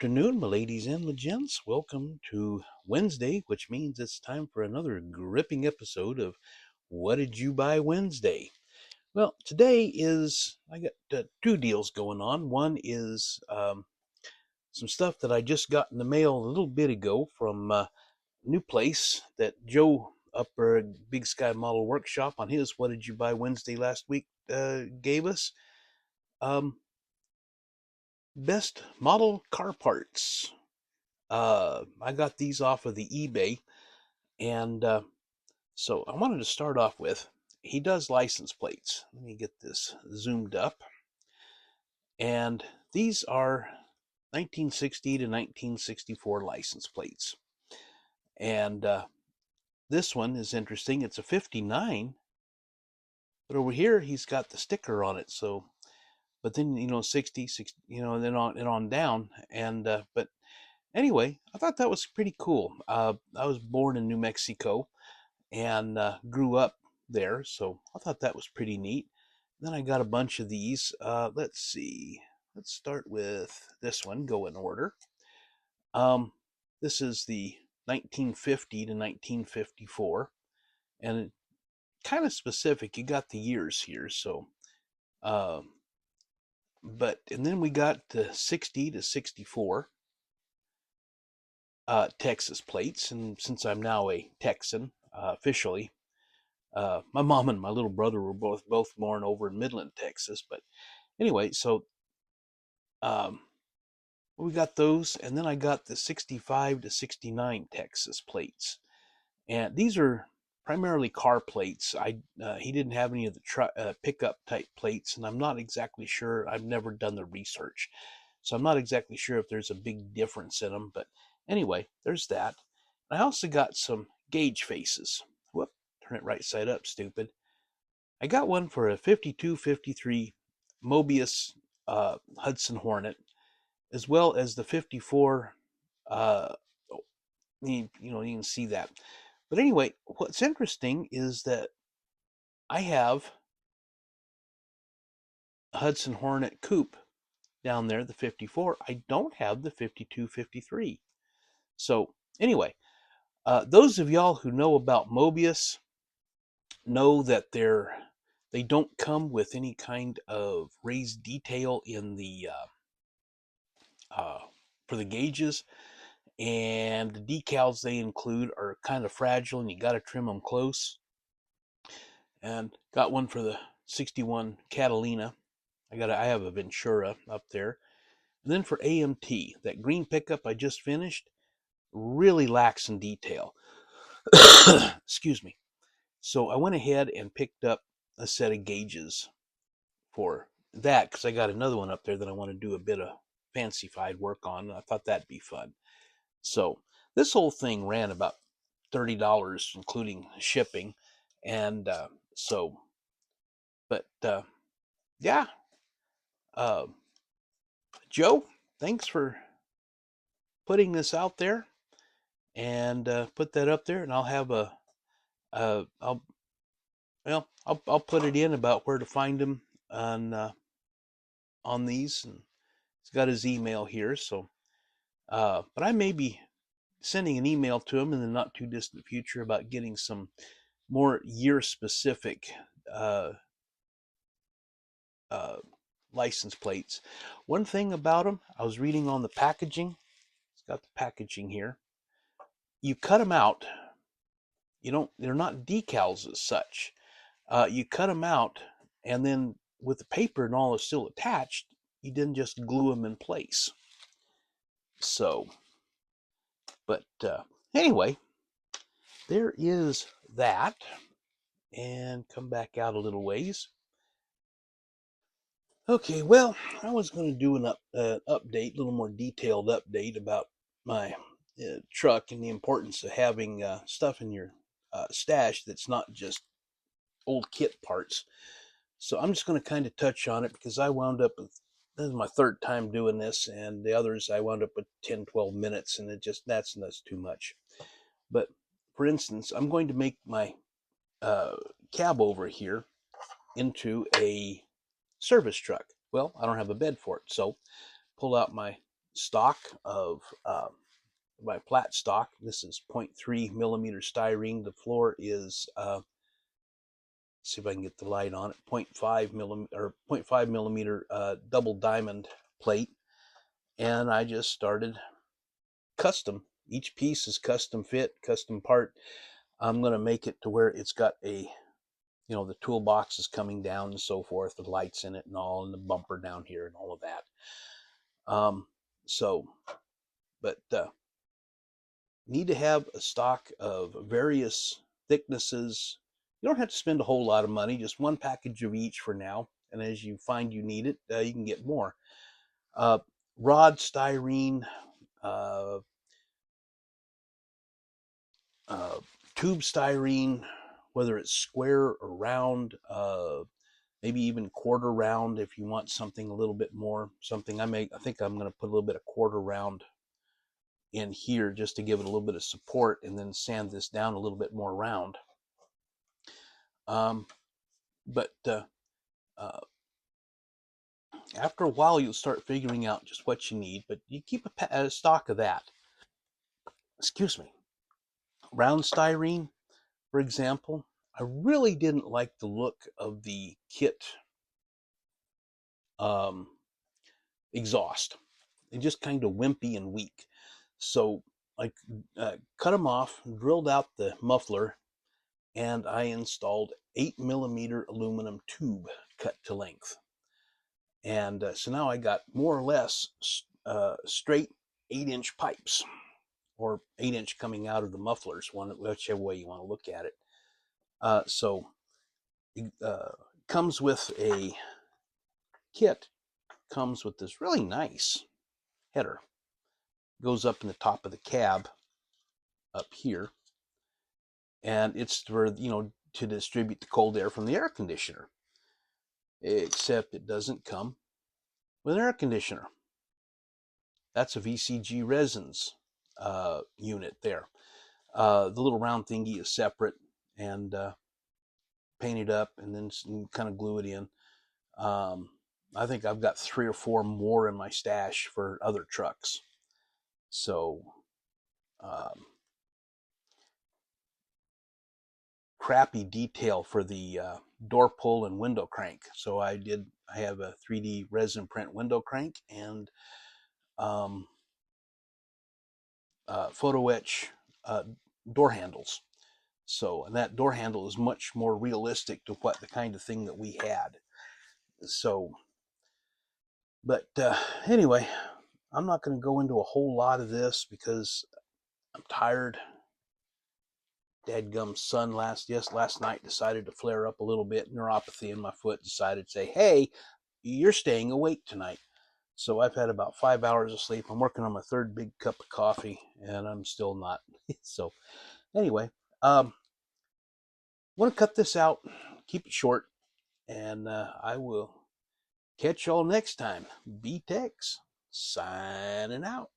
afternoon, my ladies and my gents. Welcome to Wednesday, which means it's time for another gripping episode of What Did You Buy Wednesday? Well, today I got two deals going on. One is some stuff that I just got in the mail a little bit ago from a new place that Joe up at Big Sky Model Workshop on his What Did You Buy Wednesday last week gave us. Um, Best Model Car Parts. I got these off of the eBay, and so I wanted to start off with, he does license plates. Let me get this zoomed up. And these are 1960 to 1964 license plates. And this one is interesting. It's a 59, but over here he's got the sticker on it. So, but then, 60, and then on down. And, but anyway, I thought that was pretty cool. I was born in New Mexico and grew up there, so I thought that was pretty neat. Then I got a bunch of these. Let's see. Let's start with this one, go in order. This is the 1950 to 1954, and it kind of specific. You got the years here, so and then we got the 60 to 64 Texas plates, and since I'm now a Texan officially, my mom and my little brother were both born over in Midland, Texas. But anyway, so we got those, and then I got the 65 to 69 Texas plates, and these are primarily car plates. He didn't have any of the pickup type plates, and I'm not exactly sure. I've never done the research, so I'm not exactly sure if there's a big difference in them. But anyway, there's that. I also got some gauge faces. Whoop, turn it right side up, stupid. I got one for a 52-53 Mobius Hudson Hornet, as well as the 54. You can see that. But anyway, what's interesting is that I have a Hudson Hornet coupe down there, the 54. I don't have the 52-53. So anyway, those of y'all who know about Mobius know that they don't come with any kind of raised detail in the for the gauges, and the decals they include are kind of fragile, and you got to trim them close. And got one for the 61 Catalina. I have a Ventura up there. And then for AMT, that green pickup I just finished really lacks in detail. Excuse me. So I went ahead and picked up a set of gauges for that, because I got another one up there that I want to do a bit of fancified work on. I thought that'd be fun. So this whole thing ran about $30, including shipping. And yeah. Joe, thanks for putting this out there, and put that up there, and I'll have I'll put it in about where to find him on these, and he's got his email here. So, but I may be sending an email to him in the not too distant future about getting some more year specific license plates. One thing about them, I was reading on the packaging. It's got the packaging here. You cut them out. They're not decals as such. You cut them out, and then with the paper and all is still attached, you didn't just glue them in place. So, but anyway, there is that. And come back out a little ways. Okay, well, I was going to do an update, a little more detailed update about my truck and the importance of having stuff in your stash that's not just old kit parts. So I'm just going to kind of touch on it, because I wound up with, this is my third time doing this, and the others I wound up with 10-12 minutes, and that's too much. But for instance, I'm going to make my cab over here into a service truck. Well, I don't have a bed for it, so pull out my stock of my flat stock. This is 0.3 millimeter styrene. The floor is see if I can get the light on it. 0.5 millimeter double diamond plate, and I just started custom. Each piece is custom fit, custom part. I'm going to make it to where it's got a, the toolbox is coming down and so forth, the lights in it and all, and the bumper down here and all of that. But need to have a stock of various thicknesses. You don't have to spend a whole lot of money, just one package of each for now. And as you find you need it, you can get more. Rod styrene, tube styrene, whether it's square or round, maybe even quarter round if you want something a little bit more. I think I'm going to put a little bit of quarter round in here just to give it a little bit of support, and then sand this down a little bit more round. After a while, you'll start figuring out just what you need, but you keep a stock of that. Excuse me. Round styrene, for example, I really didn't like the look of the kit exhaust. It just kind of wimpy and weak. So I cut them off, drilled out the muffler, and I installed 8 millimeter aluminum tube cut to length. And so now I got more or less straight 8-inch pipes, or 8-inch coming out of the mufflers, whichever way you want to look at it. So it comes with a kit, comes with this really nice header. Goes up in the top of the cab up here, and it's for, to distribute the cold air from the air conditioner, except it doesn't come with an air conditioner. That's a VCG resins unit there. The little round thingy is separate and painted up, and then kind of glue it in. I think I've got 3 or 4 more in my stash for other trucks. So crappy detail for the door pull and window crank. So I have a 3D resin print window crank and photo etch door handles. So, and that door handle is much more realistic to what the kind of thing that we had. So, but anyway, I'm not going to go into a whole lot of this because I'm tired. Dadgum son last night decided to flare up a little bit. Neuropathy in my foot, decided to say, hey, you're staying awake tonight. So I've had about 5 hours of sleep. I'm working on my 3rd big cup of coffee, and I'm still not. So anyway, I want to cut this out, keep it short, and I will catch y'all next time. B-Tex signing out.